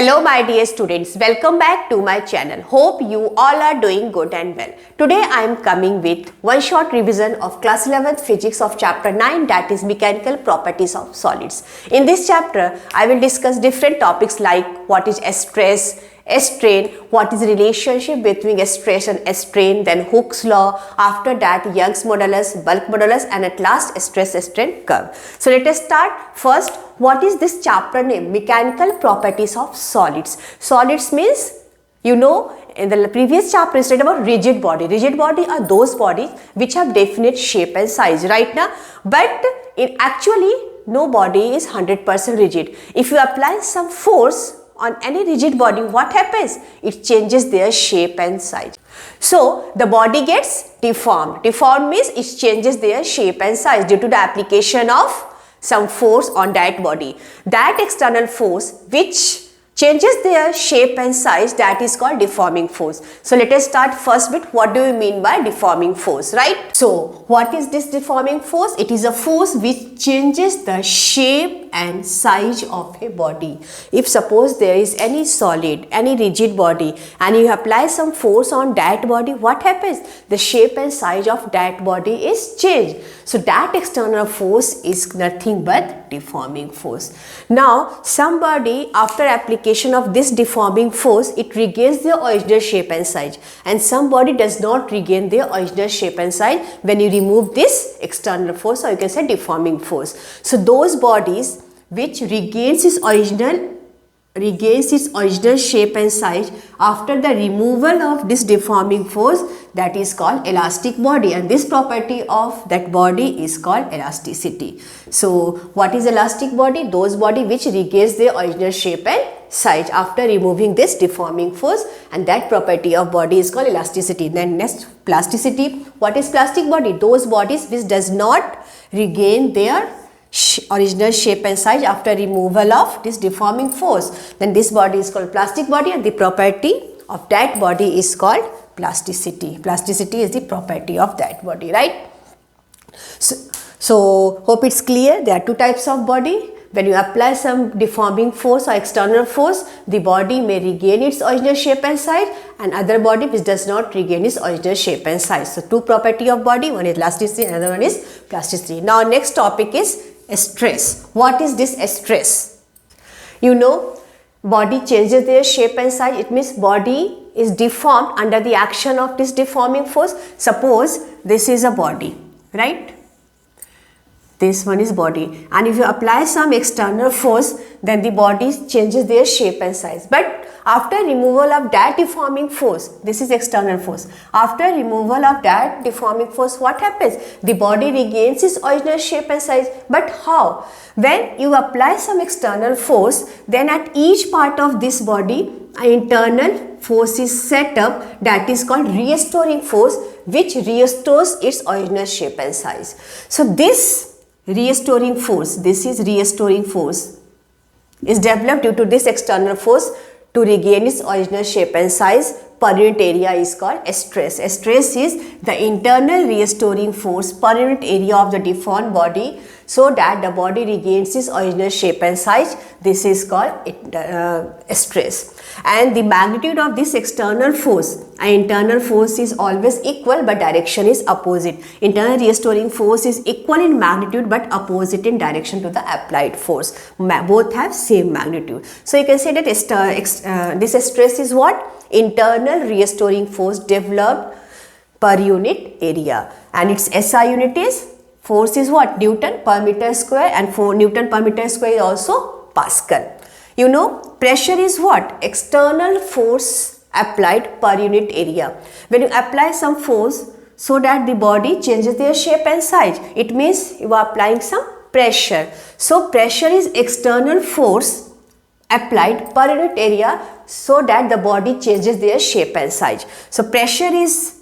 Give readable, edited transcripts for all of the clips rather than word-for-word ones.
Hello my dear students, welcome back to my channel. Hope you all are doing good and well. Today I am coming with one short revision of class 11th physics of chapter 9, that is mechanical properties of solids. In this chapter I will discuss different topics like what is stress, strain, what is the relationship between stress and strain, then Hooke's law, after that Young's modulus, bulk modulus, and at last stress strain curve. So let us start. First, what is this chapter name? Mechanical properties of solids. Solids means, you know, in the previous chapter we studied about rigid body. Rigid body are those bodies which have definite shape and size, right now. But in actually no body is 100% rigid. If you apply some force on any rigid body, what happens? It changes their shape and size. So the body gets deformed. Deformed means it changes their shape and size due to the application of some force on that body. That external force which changes their shape and size, that is called deforming force. So let us start first with what do we mean by deforming force, right? So what is this deforming force? It is a force which changes the shape and size of a body. If suppose there is any solid, any rigid body, and you apply some force on that body, what happens? The shape and size of that body is changed. So that external force is nothing but deforming force. Now somebody, after application of this deforming force, it regains their original shape and size, and somebody does not regain their original shape and size when you remove this external force, or you can say deforming force. So those bodies which regains its original shape and size after the removal of this deforming force, that is called elastic body, and this property of that body is called elasticity. So what is elastic body? Those body which regains their original shape and size after removing this deforming force, and that property of body is called elasticity. Then next, plasticity. What is plastic body? Those bodies which does not regain their original shape and size after removal of this deforming force. Then this body is called plastic body, and the property of that body is called plasticity. Plasticity is the property of that body, right? So hope it's clear. There are two types of body. When you apply some deforming force or external force, the body may regain its original shape and size, and other body which does not regain its original shape and size. So two property of body, one is elasticity, another one is plasticity. Now next topic is stress. What is this stress? You know, body changes their shape and size. It means body is deformed under the action of this deforming force. Suppose this is a body, right? This one is body, and if you apply some external force, then the body changes their shape and size. But after removal of that deforming force, this is external force. After removal of that deforming force, what happens? The body regains its original shape and size. But how? When you apply some external force, then at each part of this body, an internal force is set up, that is called restoring force, which restores its original shape and size. So this restoring force, this is restoring force, is developed due to this external force to regain its original shape and size. Per unit area is called stress. Stress is the internal restoring force per unit area of the deformed body, so that the body regains its original shape and size. This is called stress. And the magnitude of this external force, an internal force is always equal but direction is opposite. Internal restoring force is equal in magnitude but opposite in direction to the applied force. Both have same magnitude. So you can say that this stress is what? Internal restoring force developed per unit area, and its SI unit is, force is what? Newton per meter square, and for Newton per meter square is also Pascal. You know, pressure is what? External force applied per unit area. When you apply some force so that the body changes their shape and size, it means you are applying some pressure. So pressure is external force applied per unit area so that the body changes their shape and size. So pressure is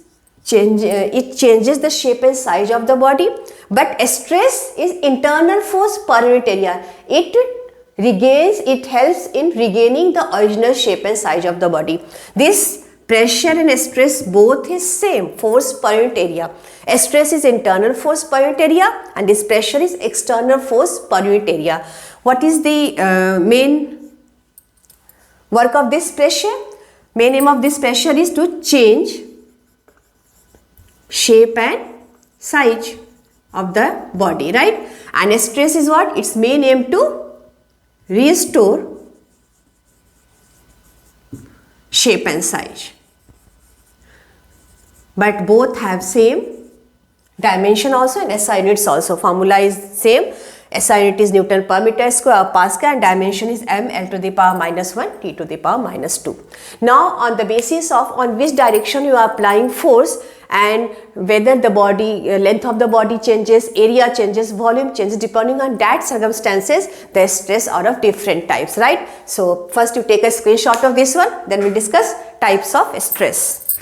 it changes the shape and size of the body, but stress is internal force per unit area. It helps in regaining the original shape and size of the body. This pressure and stress both is same, force per unit area. Stress is internal force per unit area, and this pressure is external force per unit area. What is the main Work of this pressure, main aim of this pressure is to change shape and size of the body, right? And stress is what? Its main aim to restore shape and size. But both have same dimension also, and SI units also. Formula is same. SI unit is Newton per meter square or Pascal, and dimension is mL to the power minus 1 T to the power minus 2. Now on the basis of on which direction you are applying force and whether the body length of the body changes, area changes, volume changes, depending on that circumstances the stress are of different types, right? So first you take a screenshot of this one, then we discuss types of stress.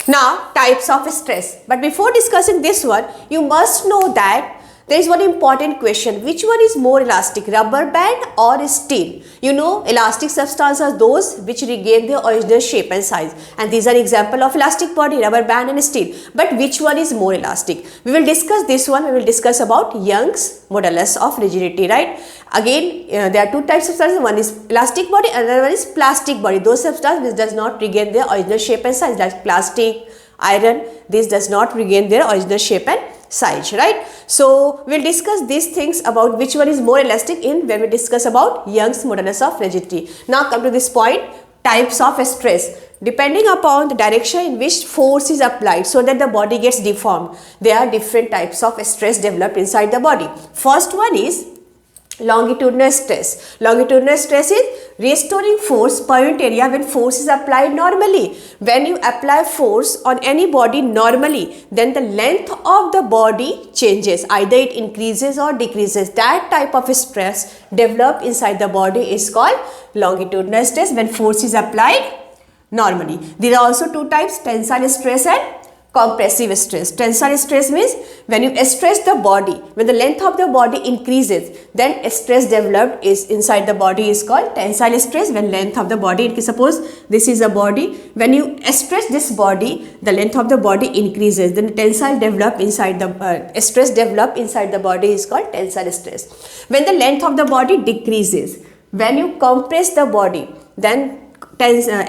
Now types of stress, but before discussing this one you must know that there is one important question: which one is more elastic, rubber band or steel? You know, elastic substances are those which regain their original shape and size, and these are example of elastic body, rubber band and steel. But which one is more elastic? We will discuss this one. We will discuss about Young's modulus of rigidity, right? Again, there are two types of substances. One is elastic body, another one is plastic body. Those substances which does not regain their original shape and size, like plastic, iron, this does not regain their original shape and size, right? So we'll discuss these things about which one is more elastic in when we discuss about Young's modulus of rigidity. Now come to this point, types of stress. Depending upon the direction in which force is applied so that the body gets deformed, there are different types of stress developed inside the body. First one is longitudinal stress. Longitudinal stress is restoring force per unit area when force is applied normally. When you apply force on any body normally, then the length of the body changes. Either it increases or decreases. That type of stress developed inside the body is called longitudinal stress when force is applied normally. There are also two types: tensile stress and compressive stress. Tensile stress means when you stress the body, when the length of the body increases, then stress developed is inside the body is called tensile stress. When length of the body, suppose this is a body, when you stress this body, the length of the body increases, then tensile develop inside the stress develop inside the body is called tensile stress. When the length of the body decreases, when you compress the body, then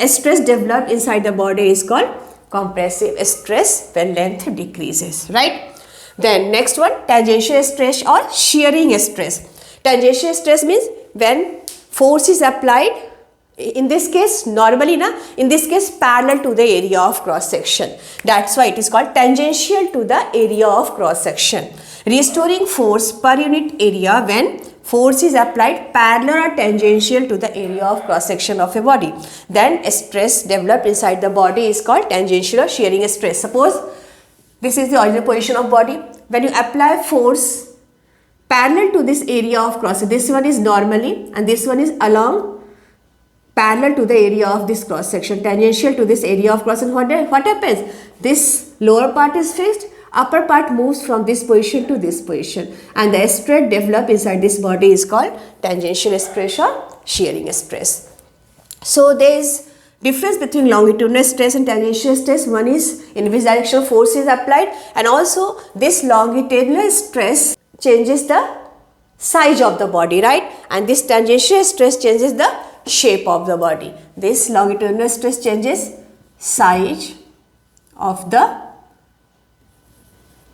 stress developed inside the body is called compressive stress when length decreases, right? Then next one, tangential stress or shearing stress. Tangential stress means when force is applied, in this case normally in this case parallel to the area of cross section. That's why it is called tangential to the area of cross section. Restoring force per unit area when force is applied parallel or tangential to the area of cross section of a body. Then stress developed inside the body is called tangential or shearing stress. Suppose this is the original position of body. When you apply force parallel to this area of cross, this one is normally and this one is along parallel to the area of this cross section, tangential to this area of cross section. What happens? This lower part is fixed, upper part moves from this position to this position, and the stress developed inside this body is called tangential stress or shearing stress. So there is difference between longitudinal stress and tangential stress. One is in which direction force is applied, and also this longitudinal stress changes the size of the body, right? And this tangential stress changes the shape of the body. This longitudinal stress changes size of the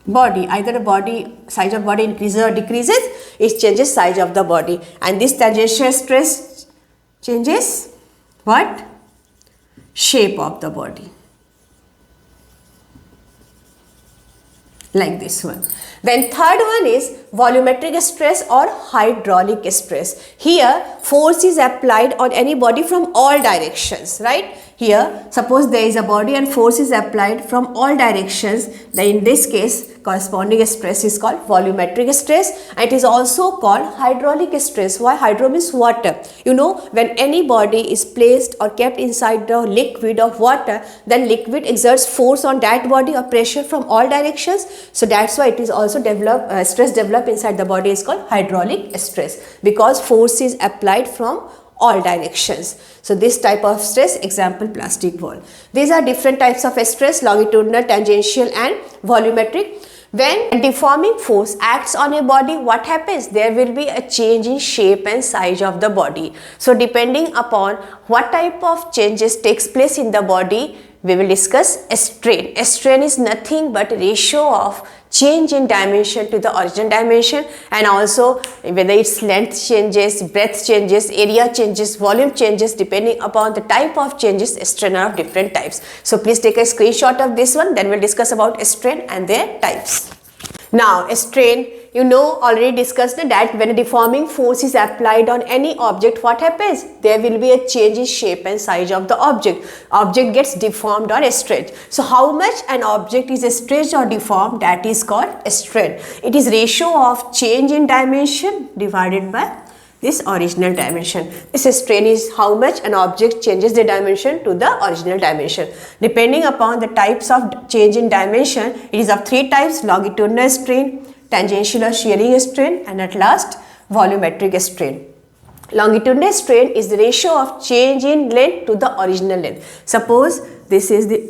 body. Either the body size of body increases or decreases, it changes size of the body. And this tangential stress changes what? Shape of the body. Like this one. Then third one is volumetric stress or hydraulic stress. Here force is applied on any body from all directions, right? Here suppose there is a body and force is applied from all directions, then in this case corresponding stress is called volumetric stress, and it is also called hydraulic stress. Why? Hydro means water. You know, when any body is placed or kept inside the liquid of water, then liquid exerts force on that body or pressure from all directions. So that's why it is also stress developed inside the body is called hydraulic stress, because force is applied from all directions. So this type of stress, example plastic ball. These are different types of stress: longitudinal, tangential and volumetric. When a deforming force acts on a body, what happens? There will be a change in shape and size of the body. So depending upon what type of changes takes place in the body, we will discuss a strain. A strain is nothing but ratio of change in dimension to the original dimension, and also whether its length changes, breadth changes, area changes, volume changes, depending upon the type of changes, strain are of different types. So please take a screenshot of this one, then we'll discuss about a strain and their types. Now a strain, you know, already discussed that when a deforming force is applied on any object, what happens? There will be a change in shape and size of the object. Object gets deformed or stretched. So how much an object is stretched or deformed, that is called a strain. It is ratio of change in dimension divided by this original dimension. This strain is how much an object changes the dimension to the original dimension. Depending upon the types of change in dimension, it is of three types: longitudinal strain, tangential or shearing strain, and at last volumetric strain. Longitudinal strain is the ratio of change in length to the original length. Suppose this is the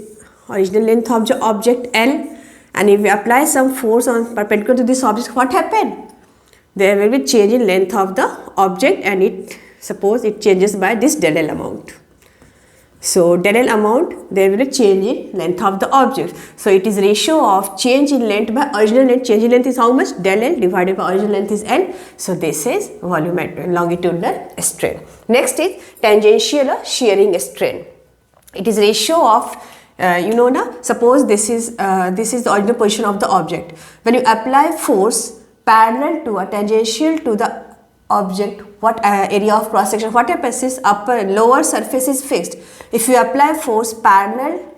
original length of the object L, and if we apply some force on perpendicular to this object, what happened? There will be change in length of the object, and suppose it changes by this del L amount. So del L amount, there will be change in length of the object. So it is ratio of change in length by original length. Change in length is how much? Del L divided by original length is L. So this is volumetric longitudinal strain. Next is tangential or shearing strain. It is ratio of suppose this is the original position of the object. When you apply force parallel to or tangential to the object, what area of cross section, what happens is lower surface is fixed. If you apply force parallel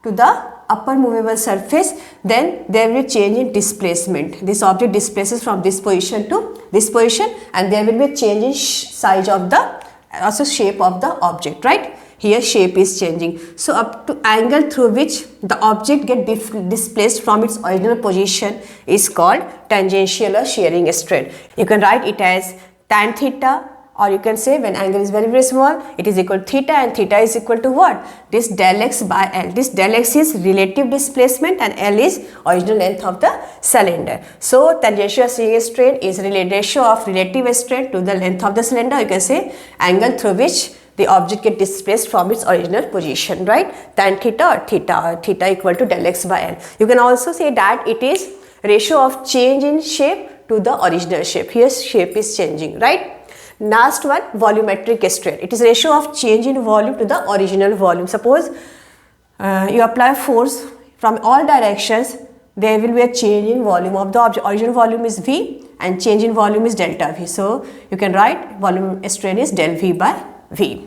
to the upper movable surface, then there will be change in displacement. This object displaces from this position to this position, and there will be a change in size of the also shape of the object, right? Here shape is changing. So up to angle through which the object get displaced from its original position is called tangential or shearing strain. You can write it as tan theta, or you can say when angle is very, very small, it is equal to theta, and theta is equal to what? This del x by L. This del x is relative displacement and L is original length of the cylinder. So tangential shearing strain is ratio of relative strain to the length of the cylinder. You can say angle through which the object gets displaced from its original position, right? Tan theta or theta equal to del x by L. You can also say that it is ratio of change in shape to the original shape. Here shape is changing, right? Last one, volumetric strain. It is ratio of change in volume to the original volume. Suppose you apply force from all directions, there will be a change in volume of the object. Original volume is V and change in volume is delta V. So you can write volume strain is del V by V.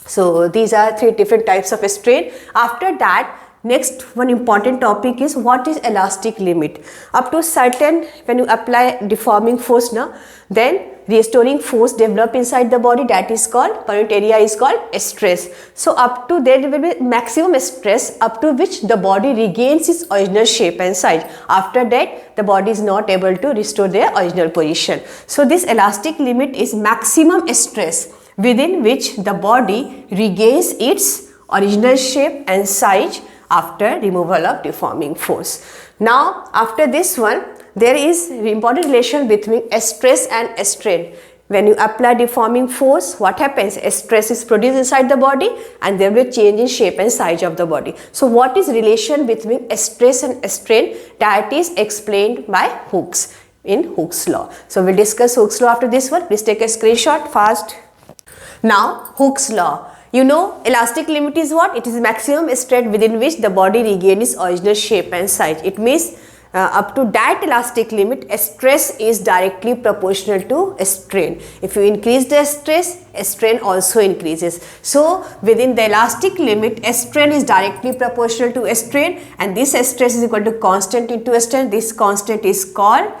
So these are three different types of strain. After that, next one important topic is what is elastic limit. Up to certain, when you apply deforming force now, then restoring force develop inside the body, that is called, per unit area is called stress. So up to there will be maximum stress up to which the body regains its original shape and size. After that, the body is not able to restore their original position. So this elastic limit is maximum stress within which the body regains its original shape and size after removal of deforming force. Now after this one, there is important relation between stress and strain. When you apply deforming force, what happens? Stress is produced inside the body and there will be change in shape and size of the body. So what is relation between stress and strain? That is explained by Hooke's in Hooke's law. So we'll discuss Hooke's law after this one. Please take a screenshot fast. Now Hooke's law. You know, elastic limit is what? It is maximum stress within which the body regains its original shape and size. It means up to that elastic limit, stress is directly proportional to strain. If you increase the stress, strain also increases. So within the elastic limit, strain is directly proportional to strain, and this stress is equal to constant into strain. This constant is called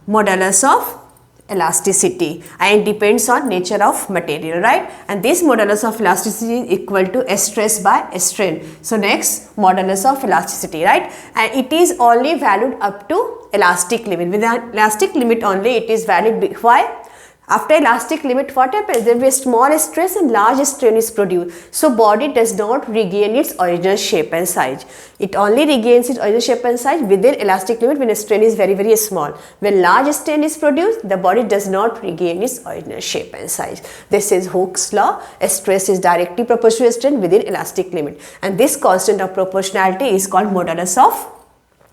modulus of elasticity and depends on nature of material, right? And this modulus of elasticity is equal to stress by strain. So next, modulus of elasticity, right? And it is only valued up to elastic limit. With the elastic limit only it is valid. Why? After elastic limit, what happens? There will be a small stress and large strain is produced. So body does not regain its original shape and size. It only regains its original shape and size within elastic limit when a strain is very, very small. When large strain is produced, the body does not regain its original shape and size. This is Hooke's law. Stress is directly proportional to strain within elastic limit. And this constant of proportionality is called modulus of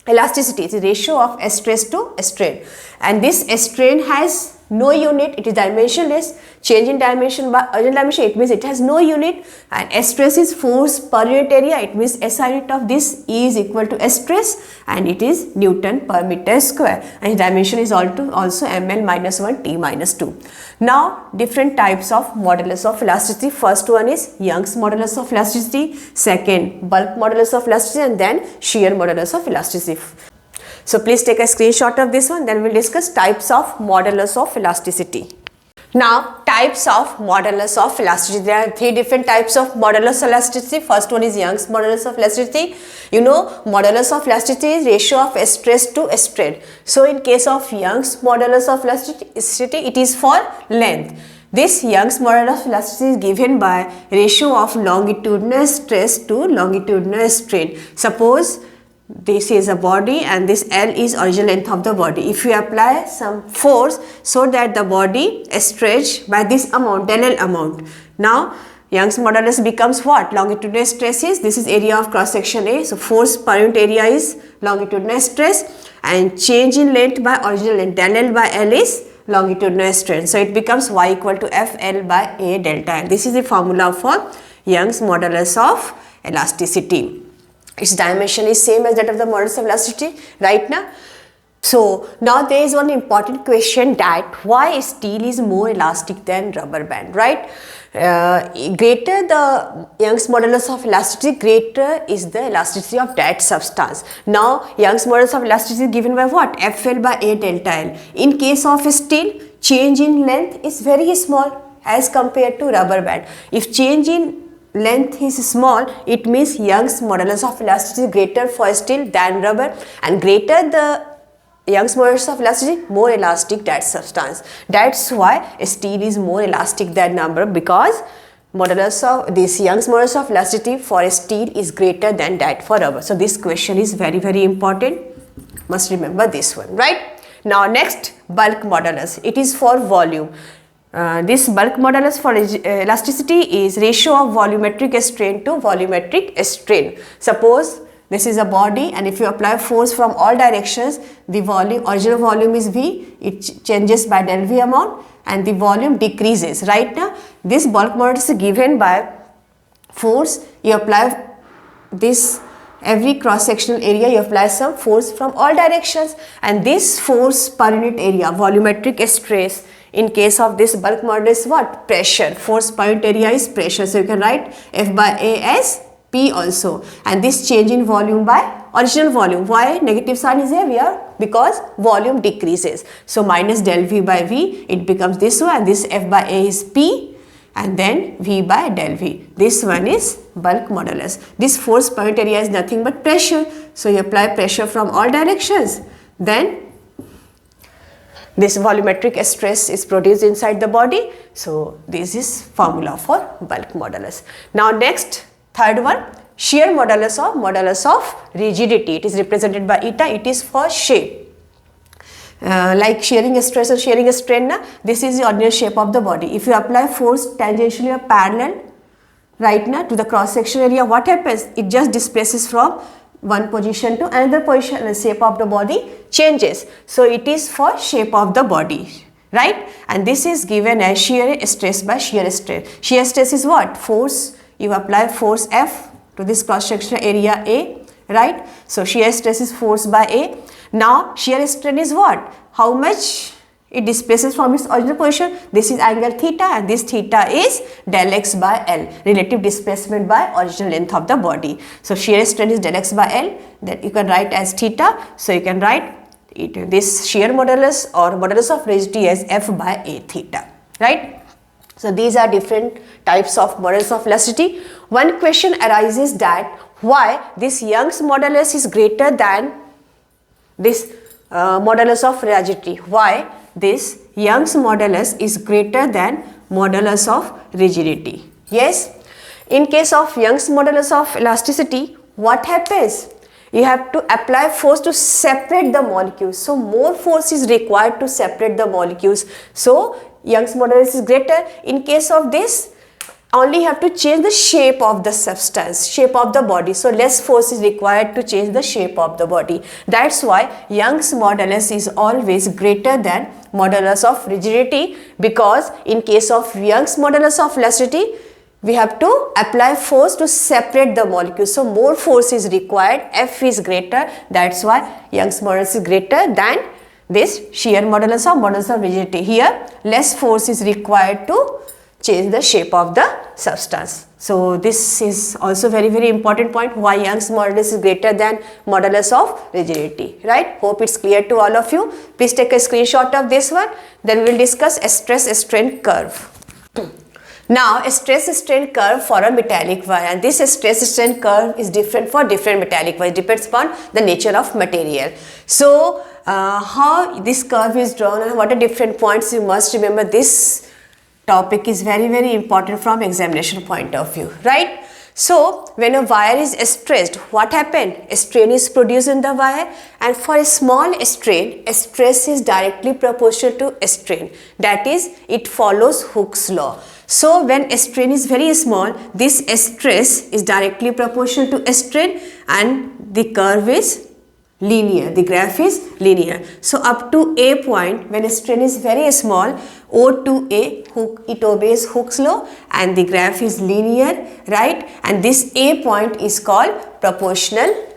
elasticity. It is ratio of stress to strain. And this strain has no unit, it is dimensionless. Change in dimension by original dimension, it means it has no unit. And stress is force per unit area, it means SI unit of this E is equal to stress, and it is Newton per meter square. And dimension is also ml minus 1 t minus 2. Now different types of modulus of elasticity. First one is Young's modulus of elasticity, second bulk modulus of elasticity, and then shear modulus of elasticity. So please take a screenshot of this one, then we will discuss types of modulus of elasticity. Now types of modulus of elasticity. There are three different types of modulus of elasticity. First one is Young's modulus of elasticity. You know, modulus of elasticity is ratio of stress to strain. So in case of Young's modulus of elasticity, it is for length. This Young's modulus of elasticity is given by ratio of longitudinal stress to longitudinal strain. Suppose this is a body and this L is original length of the body. If you apply some force so that the body is stretched by this amount, del L amount. Now Young's modulus becomes what? Longitudinal stress is, this is area of cross section A. So force per unit area is longitudinal stress, and change in length by original length, del L by L is longitudinal strain. So it becomes Y equal to FL by A delta L. This is the formula for Young's modulus of elasticity. Its dimension is same as that of the modulus of elasticity, right now. So now there is one important question, that why steel is more elastic than rubber band, right? Greater the Young's modulus of elasticity, greater is the elasticity of that substance. Now Young's modulus of elasticity is given by what? FL by A delta L. In case of steel, change in length is very small as compared to rubber band. If change in length is small, it means Young's modulus of elasticity is greater for steel than rubber, and greater the Young's modulus of elasticity, more elastic that substance. That's why steel is more elastic than rubber, because modulus of this Young's modulus of elasticity for steel is greater than that for rubber. So this question is very, very important. Must remember this one, right? Now next, bulk modulus. It is for volume. This bulk modulus for elasticity is ratio of volumetric strain to volumetric strain. Suppose this is a body, and if you apply force from all directions, the volume, original volume is V, it changes by del V amount and the volume decreases. Right now, this bulk modulus is given by force. You apply this, every cross sectional area you apply some force from all directions, and this force per unit area, volumetric stress, in case of this bulk modulus, what? Pressure. Force per unit area is pressure. So you can write F by A as P also. And this change in volume by original volume. Why negative sign is here? Because volume decreases. So minus del V by V, it becomes this one, and this F by A is P, and then V by del V. This one is bulk modulus. This force per unit area is nothing but pressure. So you apply pressure from all directions. Then this volumetric stress is produced inside the body. So this is formula for bulk modulus. Now next, third one, shear modulus of rigidity. It is represented by eta. It is for shape. Like shearing stress or shearing strain, this is the ordinary shape of the body. If you apply force tangentially or parallel right now to the cross section area, what happens? It just displaces from one position to another position, and the shape of the body changes. So it is for shape of the body, right? And this is given as shear stress by shear strain. Shear stress is what? Force. You apply force F to this cross sectional area A, right? So shear stress is force by A. Now shear strain is what? How much it displaces from its original position. This is angle theta, and this theta is del x by L, relative displacement by original length of the body. So shear strain is del x by L, that you can write as theta. So you can write it, this shear modulus or modulus of rigidity as F by A theta, right? So these are different types of modulus of elasticity. One question arises, that why this Young's modulus is greater than this modulus of rigidity. Why? this Young's modulus is greater than modulus of rigidity. Yes? In case of Young's modulus of elasticity, what happens? You have to apply force to separate the molecules. So more force is required to separate the molecules. So Young's modulus is greater. In case of this, only have to change the shape of the substance, shape of the body. So less force is required to change the shape of the body. That's why Young's modulus is always greater than modulus of rigidity, because in case of Young's modulus of elasticity, we have to apply force to separate the molecules. So more force is required, F is greater. That's why Young's modulus is greater than this shear modulus of rigidity. Here less force is required to change the shape of the substance. So this is also very important point, why Young's modulus is greater than modulus of rigidity, right? Hope it's clear to all of you. Please take a screenshot of this one. Then we will discuss a stress-strain curve. Now a stress-strain curve for a metallic wire, and this stress-strain curve is different for different metallic wire, depends upon the nature of material. So how this curve is drawn and what are different points, you must remember. This topic is very important from examination point of view, right? So when a wire is stressed, what happens? A strain is produced in the wire, and for a small strain, a stress is directly proportional to a strain. That is, it follows Hooke's law. So when a strain is very small, this stress is directly proportional to a strain, and the curve is linear, the graph is linear. So up to a point, when a strain is very small, O to A, it obeys Hooke's law and the graph is linear, right? And this A point is called proportional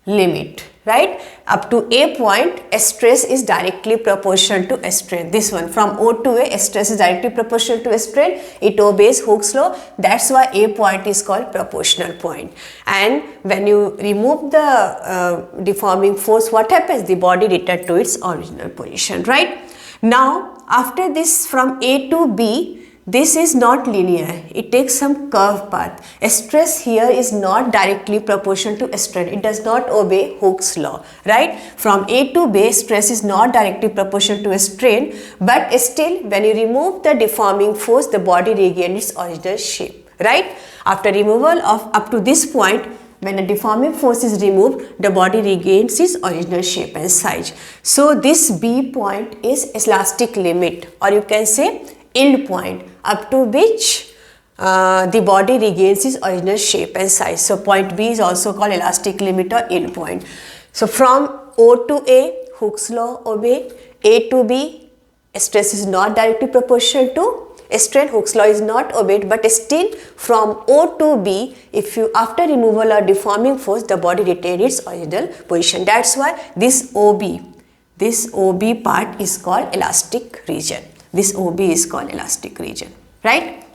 limit, right? Up to a point, a stress is directly proportional to a strain. This one, from O to A stress is directly proportional to a strain. It obeys Hooke's law. That's why a point is called proportional point. And when you remove the deforming force, what happens? The body returns to its original position, right? Now, after this, from A to B, this is not linear, it takes some curved path. A stress here is not directly proportional to a strain, it does not obey Hooke's law, right? From A to B, stress is not directly proportional to a strain, but still when you remove the deforming force, the body regains its original shape, right? After removal of up to this point, when a deforming force is removed, the body regains its original shape and size. So this B point is elastic limit, or you can say yield point, up to which the body regains its original shape and size. So point B is also called elastic limit or yield point. So from O to A, Hooke's law obey. A to B, stress is not directly proportional to a strain, Hooke's law is not obeyed, but still from O to B, if you after removal or deforming force, the body retains its original position. That's why this OB part is called elastic region. This OB is called elastic region, right?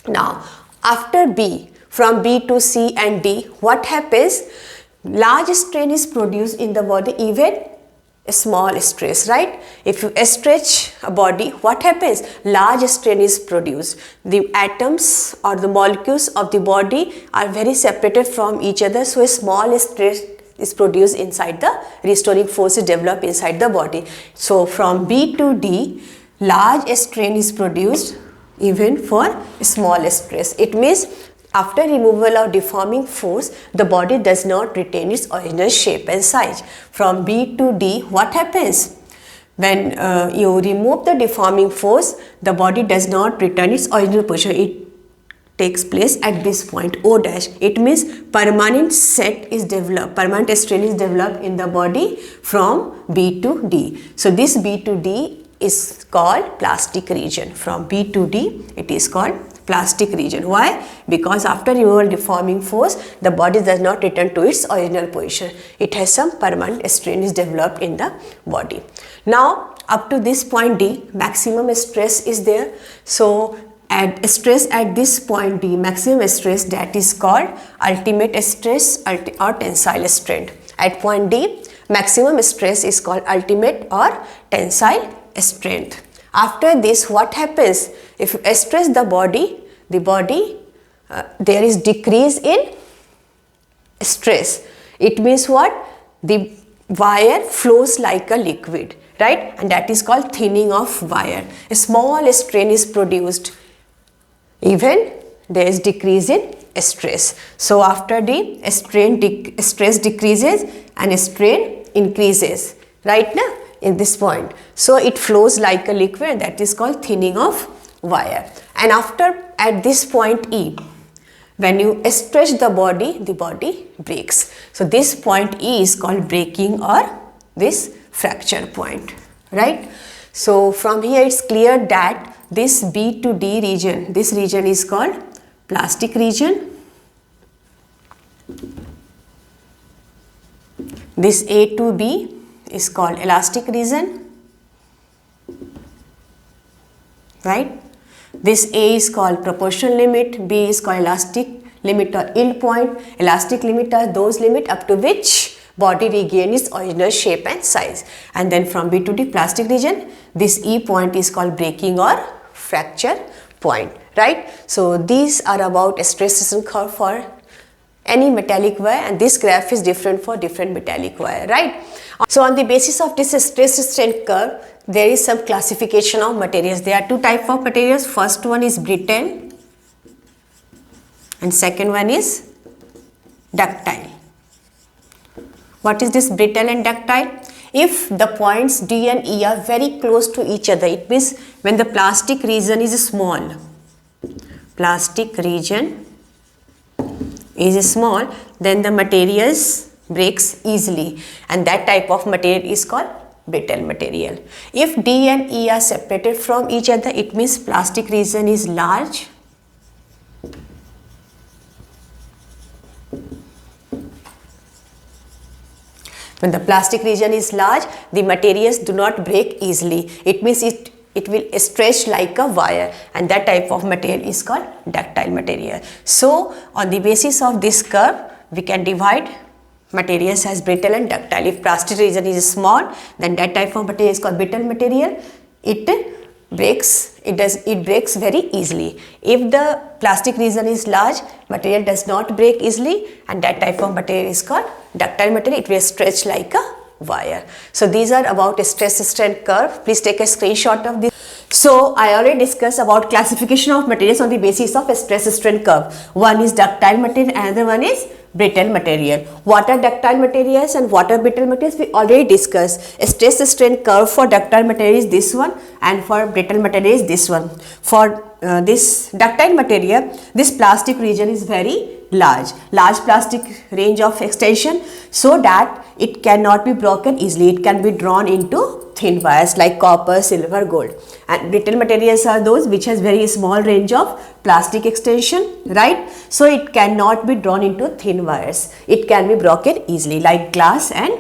Now, after B, from B to C and D, what happens? Large strain is produced in the body, even a small stress, right? If you stretch a body, what happens? Large strain is produced. The atoms or the molecules of the body are very separated from each other, so a small stress is produced inside the restoring force is developed inside the body. So from B to D, large strain is produced even for small stress. It means after removal of deforming force, the body does not retain its original shape and size. From B to D, what happens? When you remove the deforming force, the body does not return its original position. It takes place at this point, O dash. It means permanent set is developed, permanent strain is developed in the body from B to D. So this B to D is called plastic region. From B to D, it is called plastic region. Why? Because after removal deforming force, the body does not return to its original position. It has some permanent strain is developed in the body. Now, up to this point D, maximum stress is there. So, at stress at this point D, maximum stress, that is called ultimate stress or tensile strength. At point D, maximum stress is called ultimate or tensile strength. After this, what happens? If you stress the body, there is decrease in stress. It means what? The wire flows like a liquid, right? And that is called thinning of wire. A small strain is produced, even there is decrease in stress. So after the stress decreases and strain increases, right now in this point. So it flows like a liquid, that is called thinning of wire. And after, at this point E, when you stretch the body breaks. So this point E is called breaking or this fracture point, right? So from here it's clear that this B to D region, this region is called plastic region. This A to B is called elastic region, right? This A is called proportional limit, B is called elastic limit or yield point. Elastic limit are those limit up to which body regain its original shape and size. And then from B to D plastic region, this E point is called breaking or fracture point, right? So these are about stress resistance curve for any metallic wire, and this graph is different for different metallic wire, right? So on the basis of this stress resistance curve, there is some classification of materials. There are two types of materials. First one is brittle and second one is ductile. What is this brittle and ductile? If the points D and E are very close to each other, it means when the plastic region is small, then the materials breaks easily, and that type of material is called brittle material. If D and E are separated from each other, it means plastic region is large, when the plastic region is large, the materials do not break easily. It means it will stretch like a wire, and that type of material is called ductile material. So on the basis of this curve, we can divide materials as brittle and ductile. If plastic region is small, then that type of material is called brittle material. It breaks very easily. If the plastic region is large, material does not break easily, and that type of material is called ductile material. It will stretch like a wire. So these are about a stress resistance curve. Please take a screenshot of this. So I already discussed about classification of materials on the basis of a stress resistance curve. One is ductile material, another one is brittle material. What are ductile materials and what are brittle materials? We already discussed. A stress resistance curve for ductile material is this one, and for brittle material is this one. For this ductile material, this plastic region is very large plastic range of extension, so that it cannot be broken easily. It can be drawn into thin wires like copper, silver, gold. And brittle materials are those which has very small range of plastic extension, right? So it cannot be drawn into thin wires. It can be broken easily like glass and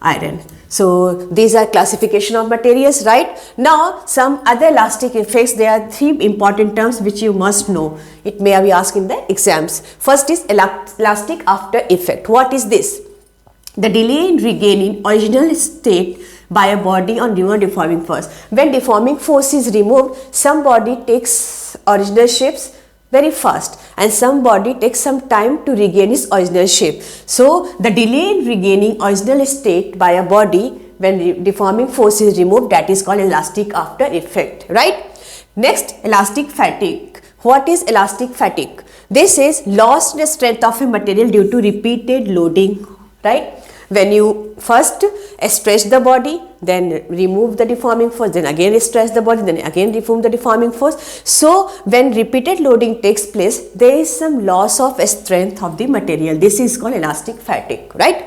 iron. So these are classification of materials, right? Now some other elastic effects. There are three important terms which you must know. It may be asked in the exams. First is elastic after effect. What is this? The delay in regaining original state by a body on removal deforming force. When deforming force is removed, some body takes original shapes very fast, and some body takes some time to regain its original shape. So the delay in regaining original state by a body when deforming force is removed, that is called elastic after effect, right? Next, elastic fatigue. What is elastic fatigue? This is lost the strength of a material due to repeated loading, right? When you first stretch the body, then remove the deforming force, then again stretch the body, then again remove the deforming force. So when repeated loading takes place, there is some loss of strength of the material. This is called elastic fatigue, right?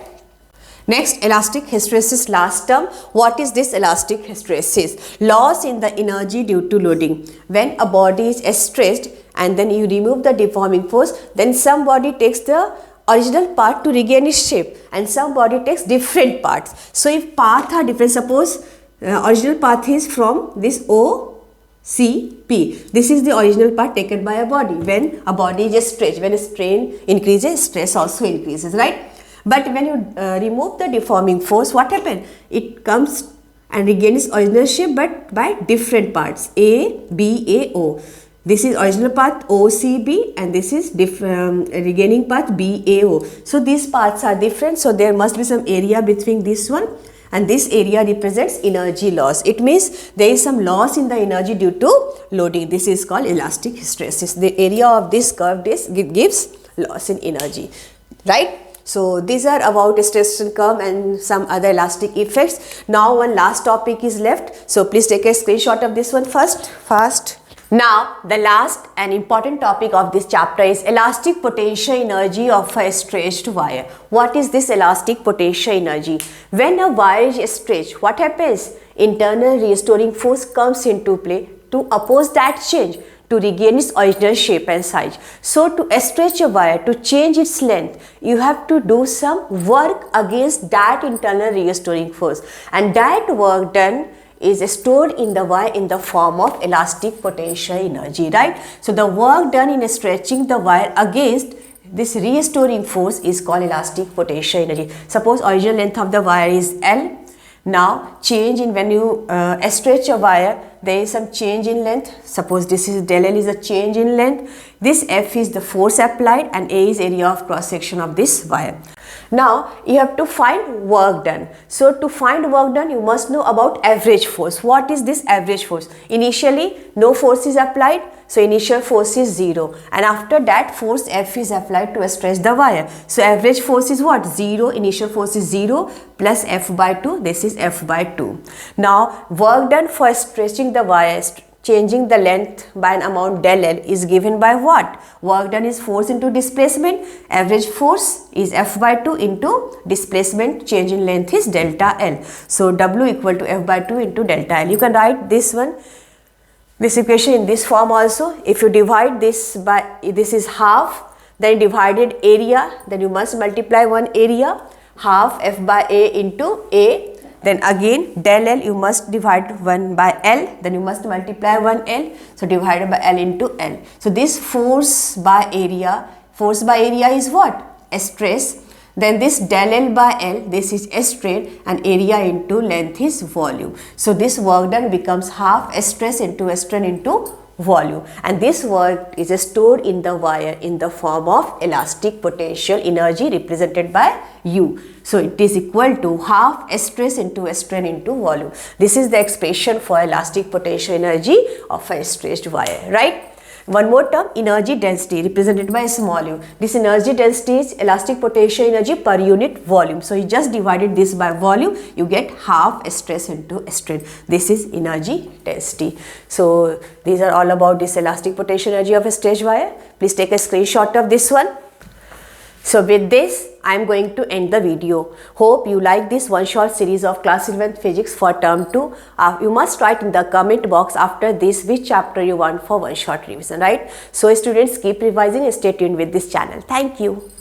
Next, elastic hysteresis, last term. What is this elastic hysteresis? Loss in the energy due to loading. When a body is stretched and then you remove the deforming force, then some body takes the original part to regain its shape, and some body takes different parts. So if paths are different, suppose original path is from this O, C, P. This is the original part taken by a body. When a body is stretched, when a strain increases, stress also increases, right? But when you remove the deforming force, what happens? It comes and regains its original shape, but by different parts, A, B, A, O. This is original path OCB, and this is regaining path BAO. So these parts are different. So there must be some area between this one and this area represents energy loss. It means there is some loss in the energy due to loading. This is called elastic hysteresis. The area of this curve gives loss in energy, right? So these are about stress curve and some other elastic effects. Now one last topic is left. So please take a screenshot of this one first, fast. Now the last and important topic of this chapter is elastic potential energy of a stretched wire. What is this elastic potential energy? When a wire is stretched, what happens? Internal restoring force comes into play to oppose that change, to regain its original shape and size. So to stretch a wire, to change its length, you have to do some work against that internal restoring force, and that work done is stored in the wire in the form of elastic potential energy, right? So the work done in stretching the wire against this restoring force is called elastic potential energy. Suppose original length of the wire is L. Now change in, when you stretch a wire, there is some change in length. Suppose this is del L is a change in length. This F is the force applied and A is area of cross section of this wire. Now you have to find work done. So to find work done, you must know about average force. What is this average force? Initially no force is applied, so initial force is 0, and after that force F is applied to stretch the wire. So average force is what? 0. Initial force is 0 plus F by 2. This is F by 2. Now work done for stretching the wire, changing the length by an amount del L, is given by what? Work done is force into displacement. Average force is F by 2 into displacement, change in length is delta L. So W equal to F by 2 into delta L. You can write this one, this equation in this form also. If you divide this by, this is half, then divided area, then you must multiply one area, half F by A into A. Then again del L, you must divide 1 by L, then you must multiply 1 L, so divided by L into L. So this force by area is what? Stress. Then this del L by L, this is strain, and area into length is volume. So this work done becomes half stress into strain into volume, and this work is stored in the wire in the form of elastic potential energy represented by U. So it is equal to half stress into strain into volume. This is the expression for elastic potential energy of a stretched wire, right? One more term, energy density represented by small u. This energy density is elastic potential energy per unit volume. So you just divided this by volume, you get half stress into strain. This is energy density. So these are all about this elastic potential energy of a stretched wire. Please take a screenshot of this one. So with this, I am going to end the video. Hope you like this one short series of class 11th physics for term 2. You must write in the comment box after this which chapter you want for one short revision, right? So students, keep revising and stay tuned with this channel. Thank you.